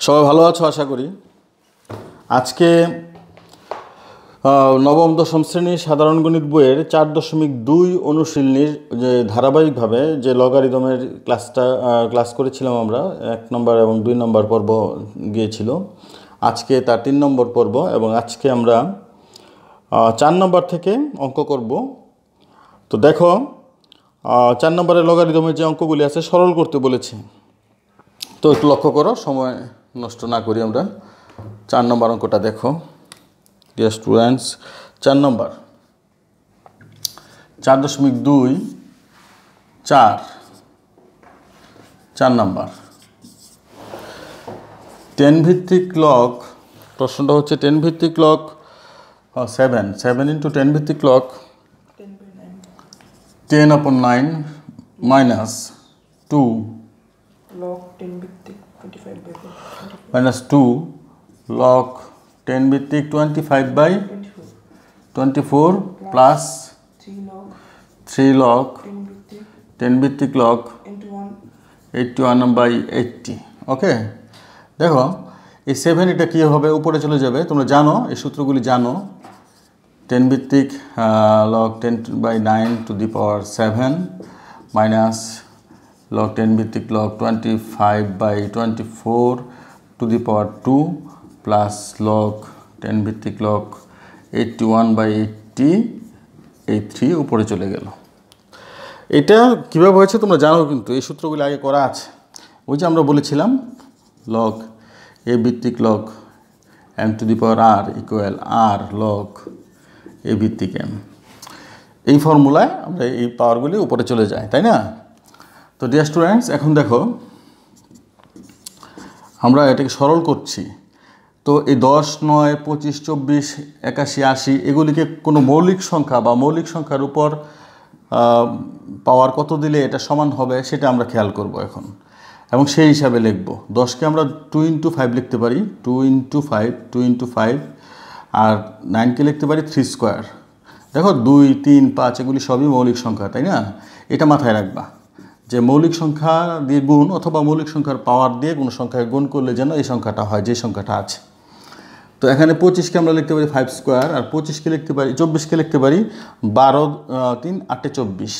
সবাই ভালো আছো আশা করি। আজকে নবম দশম শ্রেণীর সাধারণ গণিত বইয়ের 4.2 অনুশীলনীর যে ধারাবাহিকভাবে যে লগারিদমের ক্লাস করেছিলাম আমরা 1 নম্বর এবং 2 নম্বর পর্ব গিয়েছিল। আজকে তার 3 নম্বর পর্ব এবং আজকে আমরা 4 নম্বর থেকে অঙ্ক করব। তো দেখো 4 নম্বরের লগারিদমের যে অঙ্কগুলি আছে সরল করতে বলেছে। তো একটু লক্ষ্য করো, সময় নষ্ট না করি আমরা 4 নম্বর অঙ্কটা দেখো। ডিয়ার স্টুডেন্টস, 4 নম্বর 4.2 4 নম্বর 10 ভিত্তিক লগ। প্রশ্নটা হচ্ছে 10 ভিত্তিক লগ 7 ইন্টু 10 ভিত্তিক লগ 10/9 মাইনাস 2 log 10 ভিত্তিক 25 by 4 মাইনাস 2 log 10 ভিত্তিক 25/24 প্লাস 3 log 10 ভিত্তিক log into 1 81/80। ওকে, দেখো এই 7 এটা কী হবে, উপরে চলে যাবে। তোমরা জানো, এই সূত্রগুলি জানো। 10 ভিত্তিক log 10/9 to the power 7 minus log 10 ভিত্তিক log 25/24 to the power 2 plus log 10 ভিত্তিক log 81/80, এই 3 উপরে চলে গেল। এটা কীভাবে হয়েছে তোমরা জানো, কিন্তু এই সূত্রগুলি আগে করা আছে। ওই যে আমরা বলেছিলাম log a ভিত্তিক log m to the power r equal r log a ভিত্তিক m। এই ফর্মুলায় আমরা এই পাওয়ারগুলি উপরে চলে যায়, তাই না? তো ডিয়ার স্টুডেন্টস, এখন দেখো আমরা এটাকে সরল করছি। তো এই 10, 9, 25, 24, 81, 80 এগুলিকে কোনো মৌলিক সংখ্যা বা মৌলিক সংখ্যার উপর পাওয়ার কত দিলে এটা সমান হবে সেটা আমরা খেয়াল করব এখন, এবং সেই হিসাবে লিখব। 10কে আমরা 2 into 5 লিখতে পারি, 2 into 5, আর 9কে লিখতে পারি 3 স্কোয়ার। দেখো 2, 3, 5 এগুলি সবই মৌলিক সংখ্যা, তাই না? এটা মাথায় রাখবা যে মৌলিক সংখ্যা দিয়ে গুণ অথবা মৌলিক সংখ্যার পাওয়ার দিয়ে কোনো সংখ্যাকে গুণ করলে যেন এই সংখ্যাটা হয় যে সংখ্যাটা আছে। তো এখানে 25কে আমরা লিখতে পারি 5 স্কোয়ার, আর 25কে লিখতে পারি 24কে লিখতে পারি 12, 3, 8, 24।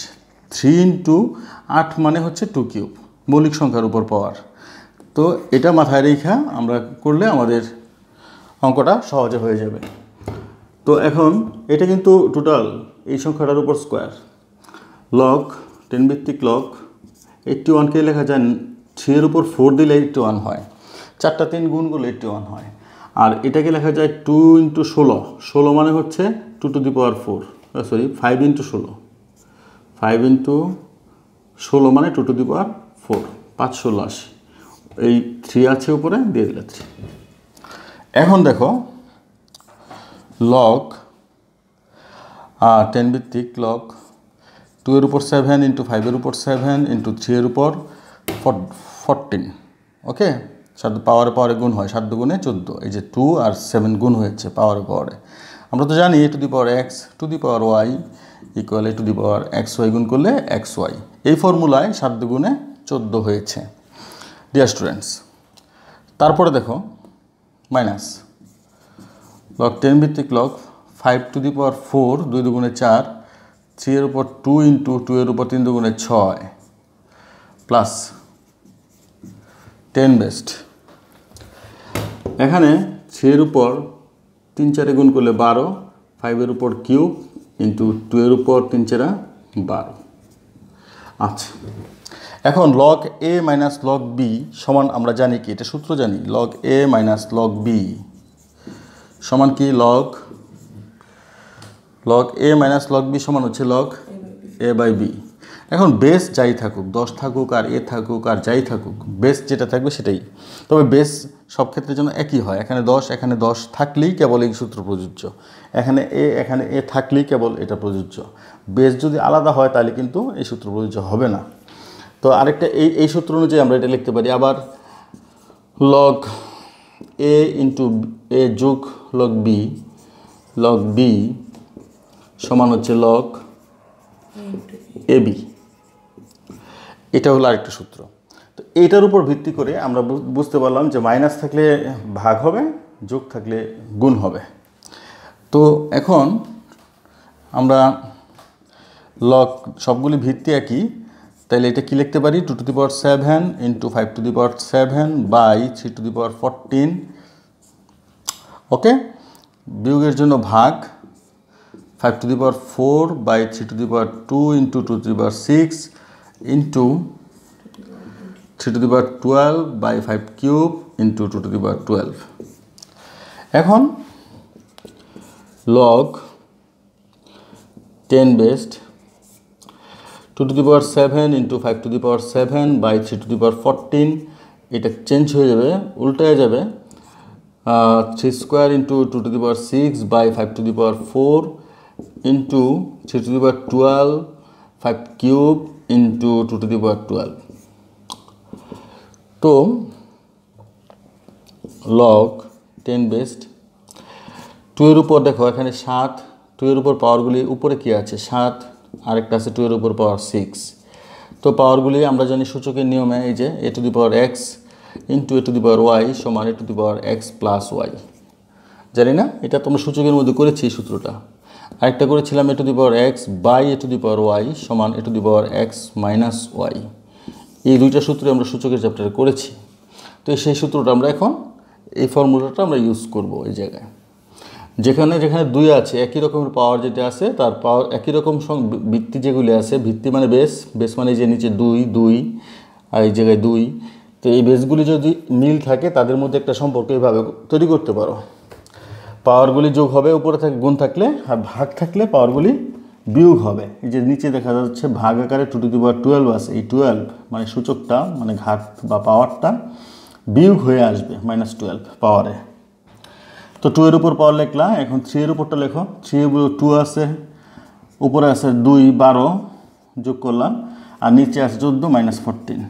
3 into 8 মানে হচ্ছে 2 কিউব, মৌলিক সংখ্যার উপর পাওয়ার। তো এটা মাথায় রেখা আমরা করলে আমাদের অঙ্কটা সহজে হয়ে যাবে। তো এখন এটা কিন্তু টোটাল এই সংখ্যাটার উপর স্কোয়ার। লগ 10 ভিত্তিক লগ 81কে লেখা যায় 3 এর উপর 4 দিলে 81 হয়, 4টা 3 গুণ করলে 81 হয়। আর এটাকে লেখা যায় 2 into 16, 16 মানে হচ্ছে 2 to the power 4, 5 into 16, 5 into 16 মানে 2 to the power 4, 5 16 80। এই 3 আছে উপরে, দিয়ে দিলে 3। এখন দেখো লগ 10 ভিত্তিক লগ 2 এর উপর 7 ইন্টু 5 এর উপর 7 ইন্টু 3 এর উপর 14। ওকে, পাওয়ারে গুণ হয়, 7 গুণে 14। এই যে 2 আর 7 গুণ হয়েছে পাওয়ারে। আমরা তো জানি a two the power x two the power y equal a two the power xy গুণ করলে xy। এই ফর্মুলায় 7 গুণে 14 হয়েছে ডিয়ার স্টুডেন্টস। তারপরে দেখো মাইনাস লগ 10 ভিত্তিক লগ 5 টু দি পাওয়ার 4, 2 দুগুণে 4, 3 এর উপর 2 ইন্টু 2 এর উপর 3 দুগুণে 6 প্লাস 10 বেস্ট। এখানে 3 এর উপর 3 4 গুণ করলে 12, 5 এর উপর কিউব ইন্টু 2 এর উপর 3 4 12। আচ্ছা, এখন log a minus log b সমান আমরা জানি কি, এটা সূত্র জানি। Log a minus log b সমান কি, log a minus log b সমান হচ্ছে লগ a বাই b। এখন বেস যাই থাকুক, 10 থাকুক আর a থাকুক আর যাই থাকুক, বেস যেটা থাকবে সেটাই। তবে বেস সব ক্ষেত্রে যেন একই হয়। এখানে 10 থাকলেই কেবল এই সূত্র প্রযোজ্য, এখানে a থাকলেই কেবল এটা প্রযোজ্য। বেস যদি আলাদা হয় তাহলে কিন্তু এই সূত্র প্রযোজ্য হবে না। তো আরেকটা এই সূত্র অনুযায়ী আমরা এটা লিখতে পারি আবার, লগ a ইন্টু a যোগ লগ b সমান হচ্ছে লগ ab। এটা হলো আরেকটা সূত্র। তো এইটার উপর ভিত্তি করে আমরা বুঝতে পারলাম যে মাইনাস থাকলে ভাগ হবে, যোগ থাকলে গুণ হবে। তো এখন আমরা লগ সবগুলি ভিত্তি একই, তাহলে এটা কি লিখতে পারি 2⁻7 × 5⁻7 বাই 3⁻14। ওকে, বিয়োগের জন্য ভাগ 5⁴ বাই 3⁻2 × 2⁻6 ইন্টু 3⁻12 বাই 5³ ইন্টু 2⁻12। এখন লগ 10 বেসড 2⁻7 × 5⁻7 বাই 3⁻14, এটা চেঞ্জ হয়ে যাবে, উল্টায় যাবে 3² × 2⁻6 বাই 5⁴ ইন্টু 3⁻12 5³ ইন্টু 2⁻12। তো লগ 10 বেসড 2 এর উপর দেখো এখানে 7, 2 এর উপর পাওয়ারগুলি উপরে কি আছে 7, আরেকটা আছে 2 এর উপর পাওয়ার 6। তো পাওয়ারগুলি আমরা জানি সূচকের নিয়মে এই যে a⁴x ইন্টু a⁴y সমান a⁴x প্লাস y, জানি না, এটা তোমরা সূচকের মধ্যে করেছি এই সূত্রটা। আরেকটা করেছিলাম a⁴x বাই a⁴y সমান a⁴x মাইনাস y। এই দুইটা সূত্রে আমরা সূচকের চ্যাপ্টারে করেছি। তো সেই সূত্রটা আমরা এখন এই ফর্মুলাটা আমরা ইউজ করব এই জায়গায়। যেখানে যেখানে 2 আছে, একই রকমের পাওয়ার যেটা আছে তার পাওয়ার একই রকম ভিত্তি যেগুলি আছে, ভিত্তি মানে বেস মানে যে নিচে 2 আর এই জায়গায় 2, তো এই বেসগুলি যদি মিল থাকে তাদের মধ্যে একটা সম্পর্ক এইভাবে তৈরি করতে পারো। পাওয়ারগুলি যোগ হবে, উপরে থাকে গুণ থাকলে, আর ভাগ থাকলে পাওয়ারগুলি বিয়োগ হবে। এই যে নিচে দেখা যাচ্ছে ভাগ আকারে 2⁻12 আছে, এই 12 মানে সূচকটা মানে ঘাত বা পাওয়ারটা বিয়োগ হয়ে আসবে -12 পাওয়ারে। তো 2 এর উপর পাওয়ার লিখলাম, এখন 3 এর উপরটা লেখো। 3 এর উপর 2 আছে, উপরে আছে 2 12 যোগ করলাম, আর নিচে আছে 14 -14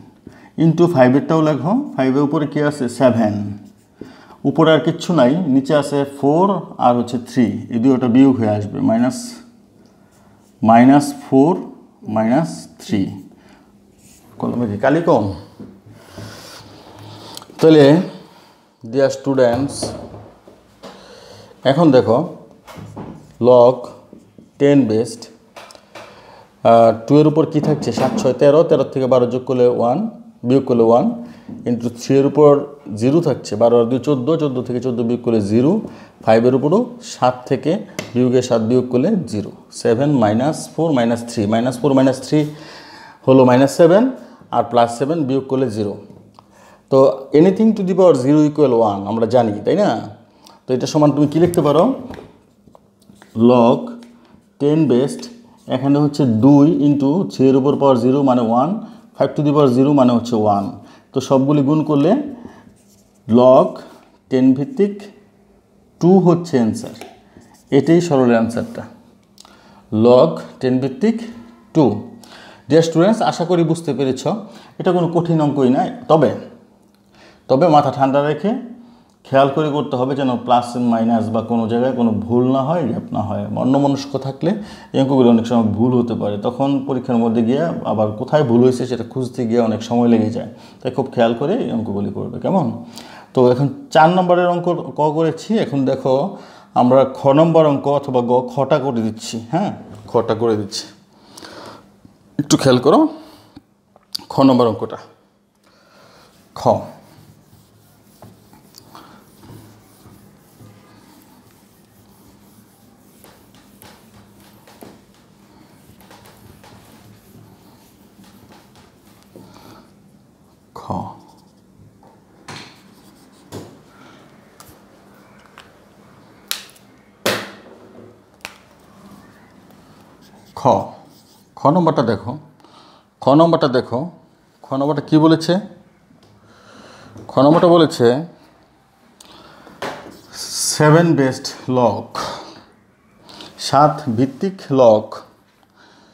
ইন্টু 5 এরটাও লেখো। 5 এর উপরে কি আছে 7, উপরে আর কিচ্ছু নাই, নিচে আছে 4 আর হচ্ছে 3, এই দুটোটা বিয়োগ হয়ে আসবে -4 -3। কলমে কি কালি কম? তাহলে ডিয়ার স্টুডেন্টস, এখন দেখো লগ 10 বেসড 2 এর উপর কী থাকছে 7 6 13, 13 থেকে 12 যোগ করলে 1, বিয়োগ করলে 1 ইন্টু 3 এর উপর 0 থাকছে, 12 আর 2 14, 14 থেকে 14 বিয়োগ করলে 0, 5 এর উপরও 7 থেকে বিয়োগে 7 বিয়োগ করলে 0, 7 -4 -3, -4 -3 হলো -7 আর +7 বিয়োগ করলে 0। তো এনিথিং টু দি পাওয়ার 0 = 1 আমরা জানি, তাই না? তো এটা সমান তুমি কি লিখতে পারো, লগ 10 বেসড এখানে হচ্ছে 2 ইন্টু 3 এর উপর পাওয়ার 0 মানে 1, 5⁻0 মানে হচ্ছে 1। তো সবগুলি গুণ করলে লগ 10 ভিত্তিক 2 হচ্ছে অ্যান্সার। এটাই সরলের অ্যান্সারটা, লগ 10 ভিত্তিক 2। ডিয়ার স্টুডেন্টস, আশা করি বুঝতে পেরেছ, এটা কোনো কঠিন অঙ্কই নয়। তবে মাথা ঠান্ডা রেখে খেয়াল করে করতে হবে যেন প্লাস মাইনাস বা কোনো জায়গায় কোনো ভুল না হয়, গ্যাপ না হয়। অন্যমনস্ক থাকলে এই অঙ্কগুলো অনেক সময় ভুল হতে পারে, তখন পরীক্ষার মধ্যে গিয়ে আবার কোথায় ভুল হয়েছে সেটা খুঁজতে গিয়ে অনেক সময় লেগে যায়। তাই খুব খেয়াল করে এই অঙ্কগুলি করবে, কেমন? তো এখন 4 নম্বরের অঙ্ক ক করেছি, এখন দেখো আমরা খ নম্বর অঙ্ক অথবা খটা করে দিচ্ছি। হ্যাঁ, খটা করে দিচ্ছি, একটু খেয়াল করো। খ নম্বর অঙ্কটা, খ খ নম্বরটা দেখো। খ নম্বরটা কি বলেছে? খ নম্বরটা বলেছে 7 বেসড লগ, 7 ভিত্তিক লগ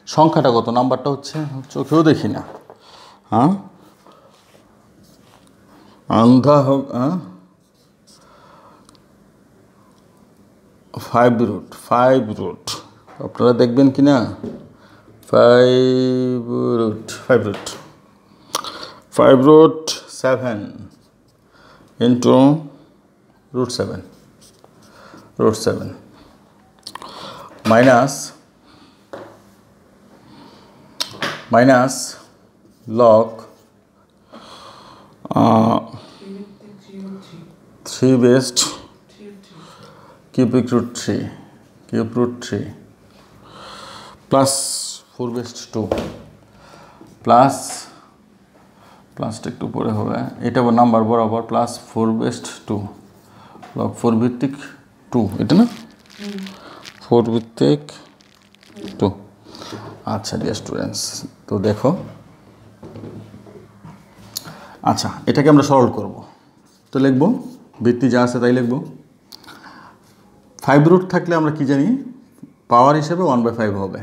সংখ্যাটা কত? নাম্বারটা হচ্ছে চোখেও দেখি না, হ্যাঁ আন্ধা হোক, 5 রুট আপনারা দেখবেন কি না? 5 root 7 into root 7 minus log 3 base cubic root 3 plus 4 base 2 plus একটু পরে হবে এটা নাম্বার বরাবর প্লাস 4 base 2 log 4 ভিত্তিক 2 এটা না 4 ভিত্তিক 2 আচ্ছা ডিয়ার স্টুডেন্টস তো দেখো আচ্ছা এটাকে আমরা সরল করব তো লিখব ভিত্তি যা আছে তাই লিখব 5 রুট থাকলে আমরা কি জানি পাওয়ার হিসেবে 1/5 হবে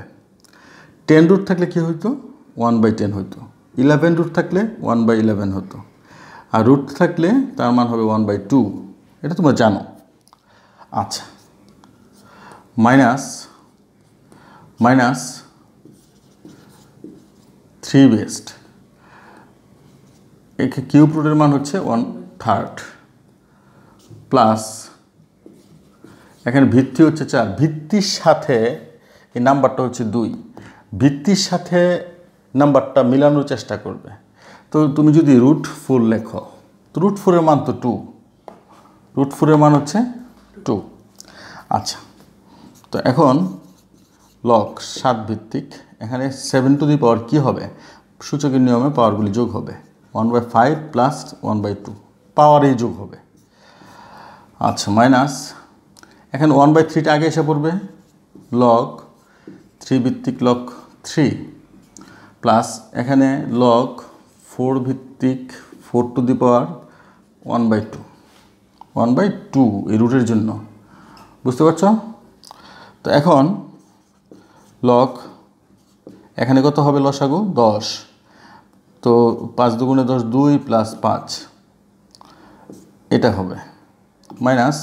10 রুট থাকলে কি হইতো 1/10 হইতো 11 রুট থাকলে 1/11 হতো আর রুট থাকলে তার মান হবে 1/2 এটা তোমরা জানো আচ্ছা মাইনাস 3 বেসড একে কিউব রুটের মান হচ্ছে 1/3 প্লাস এখানে ভিত্তি হচ্ছে 4 ভিত্তির সাথে এই নাম্বারটা হচ্ছে 2 ভিত্তির সাথে নাম্বারটা মিলানোর চেষ্টা করবে তো তুমি যদি রুট 4 লেখো তো রুট 4 এর মান তো 2 রুট 4 এর মান হচ্ছে 2 আচ্ছা তো এখন লগ 7 ভিত্তিক এখানে 7 টু দি পাওয়ার কী হবে সূচকের নিয়মে পাওয়ারগুলি যোগ হবে 1/5 প্লাস 1/2 পাওয়ারেই যোগ হবে আচ্ছা মাইনাস এখানে 1/3টা আগে এসে পড়বে লগ 3 ভিত্তিক লগ 3 প্লাস এখানে লগ 4 ভিত্তিক 4 টু দি পাওয়ার 1/2 এই রুটের জন্য বুঝতে পারছ তো এখন লগ এখানে কত হবে লসাগু 10 তো 5 দুগুণে 10 2 প্লাস 5 এটা হবে মাইনাস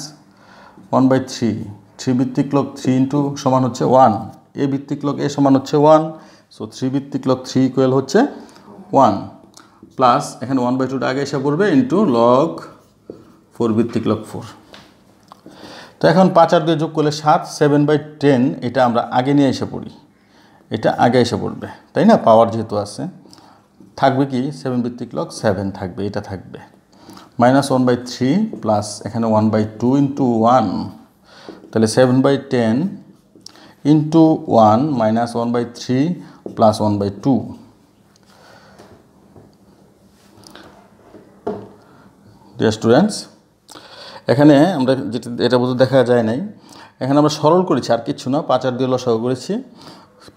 1/3 3 ভিত্তিক লগ 3 ইন্টু সমান হচ্ছে 1 এ ভিত্তিক লগ এ সমান হচ্ছে 1 সো 3 ভিত্তিক লগ 3 ইকুয়াল হচ্ছে 1 প্লাস এখানে 1/2টা আগে এসে পড়বে ইন্টু লগ 4 ভিত্তিক লগ 4 তো এখন 5 আর 2 যোগ করলে 7 7/10 এটা আমরা আগে নিয়ে এসে পড়ি এটা আগে এসে পড়বে তাই না পাওয়ার যেহেতু আছে থাকবে কি 7 ভিত্তিক লগ 7 থাকবে এটা থাকবে মাইনাস 1/3 প্লাস এখানে 1/2 ইন্টু 1 তাহলে 7/10 into 1 minus 1/3 plus 1/2 dear students এখানে আমরা যেটা এটা বোধহয় দেখা যায় নাই এখানে আমরা সরল করেছি আর কিছু না 5 আর 2 লসাগু করেছি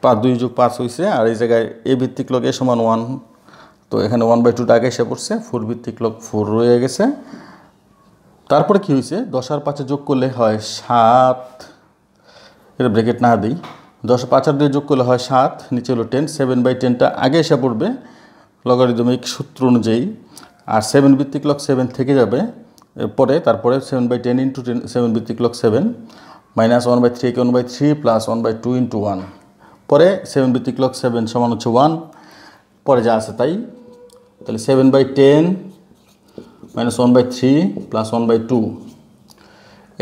2 যোগ 5 হয়েছে আর এই জায়গায় এ ভিত্তিক লগ এ সমান 1 তো এখানে 1/2টা আগে এসে পড়ছে 4 ভিত্তিক লগ 4 রয়ে গেছে তারপরে কি হয়েছে 10 আর 5 যোগ করলে হয় 7 এটা ব্র্যাকেট না দিই 10 5 আর 2 যোগ করলে হয় 7 নিচে হলো 10 7/10টা আগে এসে পড়বে লগারিদমিক সূত্র অনুযায়ী আর 7 ভিত্তিক লগ 7 থেকে যাবে পরে তারপরে 7/10 ইন্টু 7 ভিত্তিক লগ 7 মাইনাস 1/3 কে 1/3 প্লাস 1/2 ইন্টু 1 পরে 7 ভিত্তিক লগ 7 সমান হচ্ছে 1 পরে যা আছে তাই তাহলে 7/10 মাইনাস 1/3 প্লাস 1/2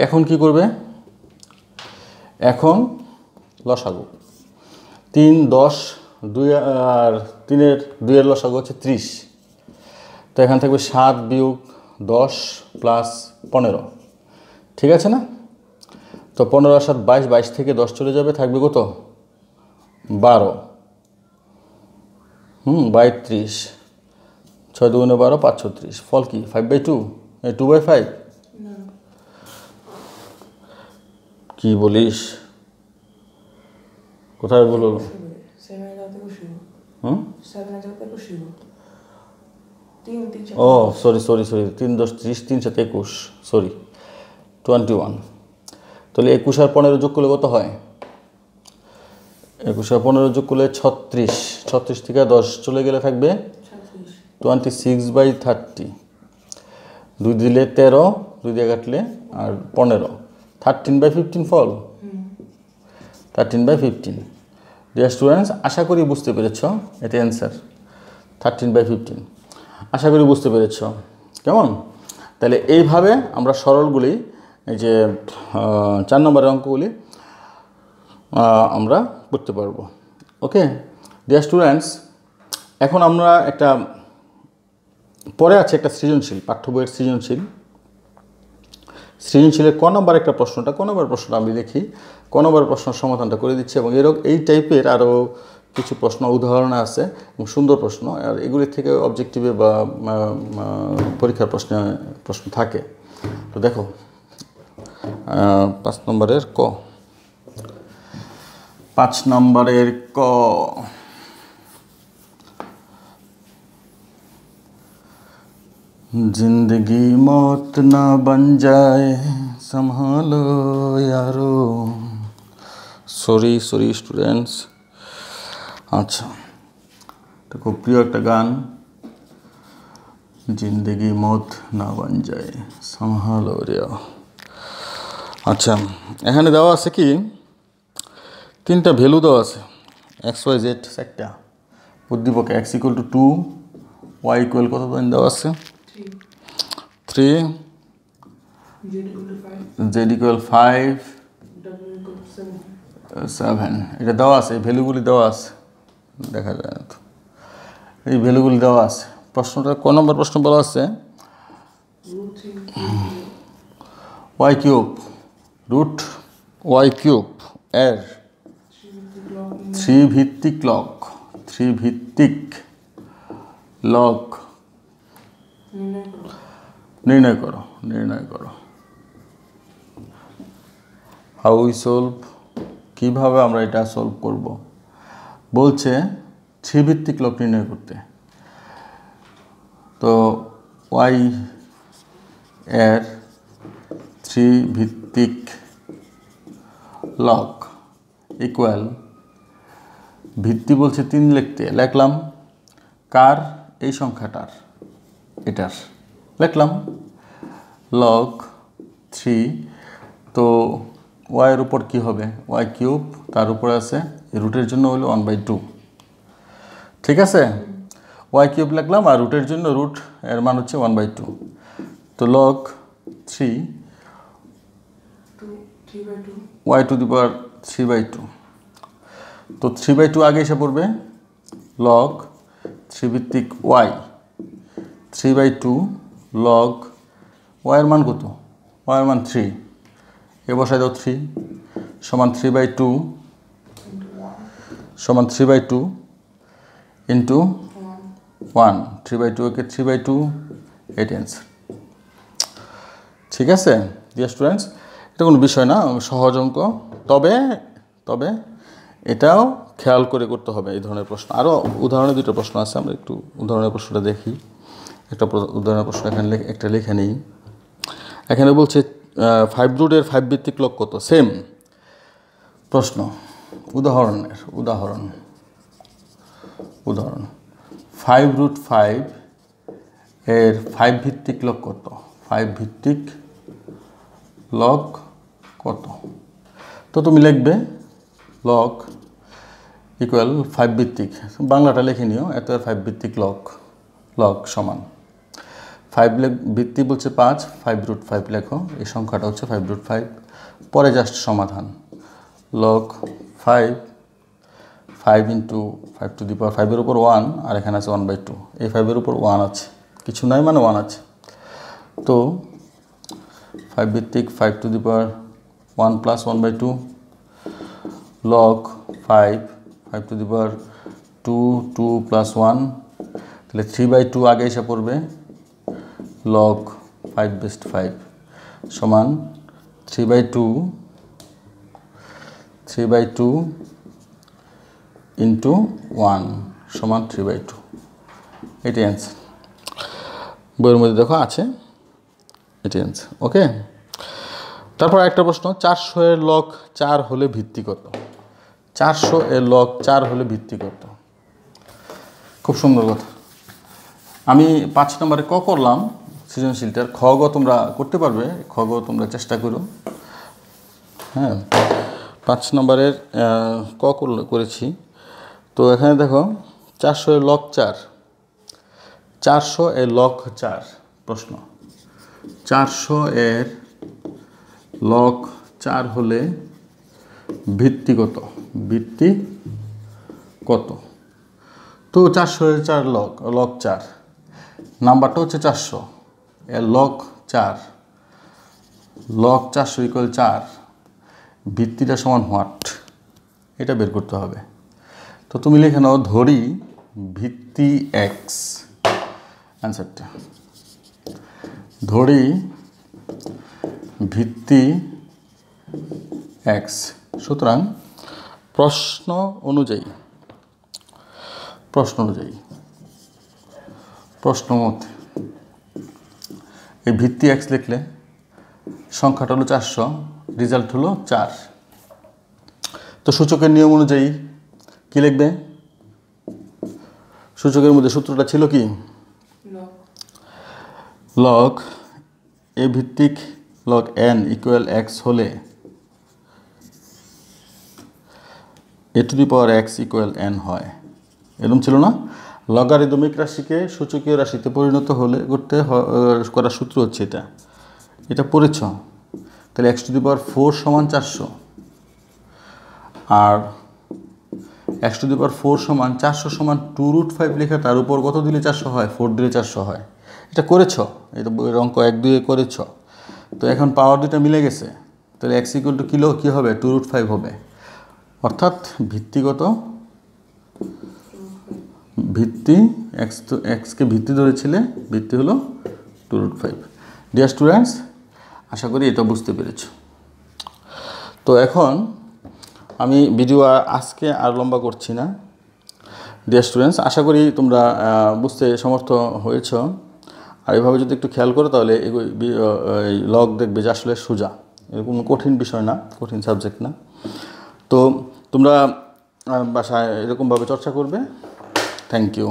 এখন কি করবে এখন লসাগু 3 10 2 আর 3 এর 2 এর লসাগু হচ্ছে 30 তো এখান থাকবে 7 বিয়োগ 10 প্লাস 15 ঠিক আছে না তো 15 আর 7 22 22 থেকে 10 চলে যাবে থাকবে কত 12 32 6 2 12 5 36 ফল কি 5/2 2/5 কি বলিস কোথায় বলো ও সরি 3 10 30 3 7 21 সরি 21 তাহলে 21 আর 15 যোগ করলে কত হয় 21 আর 15 যোগ করলে 36 থেকে 10 চলে গেলে থাকবে 26/30 2 দিলে 13 2 দিয়ে কাটলে আর 15 13/15 ফল 13/15 ডিয়ার স্টুডেন্টস আশা করি বুঝতে পেরেছ এটা অ্যান্সার 13/15 আশা করি বুঝতে পেরেছ। কেমন? তাহলে এইভাবে আমরা সরলগুলি, এই যে 4 নম্বরের অঙ্কগুলি আমরা করতে পারবো। ওকে ডিয়ার স্টুডেন্টস, এখন আমরা একটা পরে আছে একটা সৃজনশীল, পাঠ্য বইয়ের সৃজনশীলের ক নম্বর একটা প্রশ্নটা, ক নম্বর প্রশ্নটা আমি দেখি, ক নম্বর প্রশ্নের সমাধানটা করে দিচ্ছি। এবং এই টাইপের আরও কিছু প্রশ্ন উদাহরণ আছে এবং সুন্দর প্রশ্ন, আর এগুলির থেকে অবজেক্টিভে বা পরীক্ষার প্রশ্ন থাকে। তো দেখো 5 নম্বরের ক, 5 নম্বরের ক, जिंदगी मौत ना बन जाए संभालो यारो। Sorry students. আচ্ছা, এটা খুব প্রিয় একটা গান, জিন্দগি মত না বান যায় সম্ভালো রিয়া। আচ্ছা, এখানে দেওয়া আছে কি 3টা ভ্যালু দেওয়া আছে, এক্স ওয়াই জেড 4টা উদ্দীপকে, X equal to 2, Y equal কত দেওয়া আছে 3, জেড ইকুয়াল 5, 7, এটা দেওয়া আছে, এই ভ্যালুগুলি দেওয়া আছে, দেখা যায় না তো, এই ভ্যালুগুলি দেওয়া আছে। প্রশ্নটা ক নম্বর প্রশ্ন বলা আছে Y cube, root Y cube এর 3 ভিত্তিক লগ নির্ণয় করো। হাউ উই সলভ, কীভাবে আমরা এটা সলভ করব? বলছে 3 ভিত্তিক লগ নির্ণয় করতে। তো ওয়াই এর 3 ভিত্তিক লগ ইকুয়াল, ভিত্তি বলছে 3 লিখতে, লিখলাম কার, এই সংখ্যাটার, এটার লিখলাম লগ 3। তো ওয়াইয়ের উপর কী হবে, ওয়াই কিউব, তার উপরে আছে রুটের জন্য হলো 1/2, ঠিক আছে? ওয়াই কিউব লিখলাম, আর রুটের জন্য রুট এর মান হচ্ছে 1/2। তো লগ 3 ওয়াই টু দি পাওয়ার 3/2। তো 3/2 আগে এসে পড়বে, লগ 3 ভিত্তিক ওয়াই 3/2 লগ ওয়াইয়ের মান কত, ওয়াইয়ের মান 3, এ বসায় দাও 3 সমান 3/2 সমান 3/2 ইন্টু 1, 3/2 কে 3/2, এটি অ্যান্সার। ঠিক আছে ডিয়ার স্টুডেন্টস, এটা কোনো বিষয় না, সহজ অঙ্ক। তবে এটাও খেয়াল করে করতে হবে এই ধরনের প্রশ্ন। আরও উদাহরণে 2টা প্রশ্ন আছে, আমরা একটু উদাহরণের প্রশ্নটা দেখি। একটা উদাহরণের প্রশ্ন এখানে একটা লেখা নেই। এখানে বলছে 5 রুটের 5 ভিত্তিক লগ কত, সেম প্রশ্ন। উদাহরণ 5 রুট 5 এর 5 ভিত্তিক লগ কত, 5 ভিত্তিক লগ কত? তো তুমি লিখবে লগ ইকুয়াল 5 ভিত্তিক, বাংলাটা লিখে নিও, এত 5 ভিত্তিক লগ সমান 5 ভিত্তি বলছে 5, 5 রুট 5 লেখো, এই সংখ্যাটা হচ্ছে 5 রুট 5। পরে জাস্ট সমাধান, লগ 5 ইন্টু 5 টু দি পাওয়ার 5-এর উপর 1, আর এখানে আছে 1/2, এই 5-এর উপর 1 আছে, কিছু নাই মানে 1 আছে। তো 5 ভিত্তিক 5 two the power 1 plus 1/2 log 5 two the power 2 plus 1, তাহলে 3/2 আগে এসে পড়বে, লগ 5 বেস্ট 5 সমান 3/2 ইন্টু 1 সমান 3/2, এটি অ্যান্সার। বইয়ের মধ্যে দেখো আছে, এটি অ্যান্সার। ওকে, তারপর একটা প্রশ্ন, 400 এর লগ 4 হলে ভিত্তি কত? 400 এর লগ 4 হলে ভিত্তি কত? খুব সুন্দর কথা। আমি 5 নম্বরে ক করলাম সৃজনশীলটার, খ গ তোমরা করতে পারবে, খ গ তোমরা চেষ্টা করো। হ্যাঁ, 5 নম্বরের ক করেছি। তো এখানে দেখো 400 এর লগ 4, 400 এর লগ 4 প্রশ্ন 400 এর লগ 4 হলে ভিত্তি কত? ভিত্তি কত? তো 400 এর 4 লগ 4, নাম্বারটা হচ্ছে 400 এর লগ 4, লগ 400 ইকুয়াল 4, ভিত্তিটা সমান হোয়াট, এটা বের করতে হবে। তো তুমি লিখে নাও ধরি ভিত্তি এক্স, অ্যান্সারটা ধরি ভিত্তি এক্স। সুতরাং প্রশ্ন অনুযায়ী প্রশ্ন মতে এই ভিত্তি এক্স লিখলে সংখ্যাটা হলো 400, রেজাল্ট হলো 4। তো সূচকের নিয়ম অনুযায়ী কি লিখবে? সূচকের মধ্যে সূত্রটা ছিল কি? লগ এ ভিত্তিক লগ এন ইকুয়াল এক্স হলে a to the power x equal n হয়, এরকম ছিল না? লগারিদমিক রাশিকে সূচকীয় রাশিতে পরিণত হলে করার সূত্র হচ্ছে এটা পড়েছ। তাহলে এক্স টু দি পাওয়ার 4 সমান 400, আর এক্স টু দি পাওয়ার 4 সমান 400 সমান 2√5 লেখা, তার উপর কত দিলে 400 হয়? 4 দিলে 400 হয়। এটা করেছ, এটা অঙ্ক 1-2 করেছ। তো এখন পাওয়ার দুটা মিলে গেছে, তাহলে এক্স ইকুয়াল টু কী হবে? 2√5 হবে। অর্থাৎ ভিত্তিগত ভিত্তি এক্সকে ভিত্তি ধরেছিলে, ভিত্তি হলো 2√5। ডিয়ার স্টুডেন্টস, আশা করি এটা বুঝতে পেরেছ। তো এখন আমি ভিডিও আজকে আর লম্বা করছি না। ডিয়ার স্টুডেন্টস, আশা করি তোমরা বুঝতে সমর্থ হয়েছ। আর এভাবে যদি একটু খেয়াল করো তাহলে এই লগ দেখবে যে আসলে সোজা, এরকম কঠিন বিষয় না, কঠিন সাবজেক্ট না। তো তোমরা বাসায় এরকমভাবে চর্চা করবে। Thank you.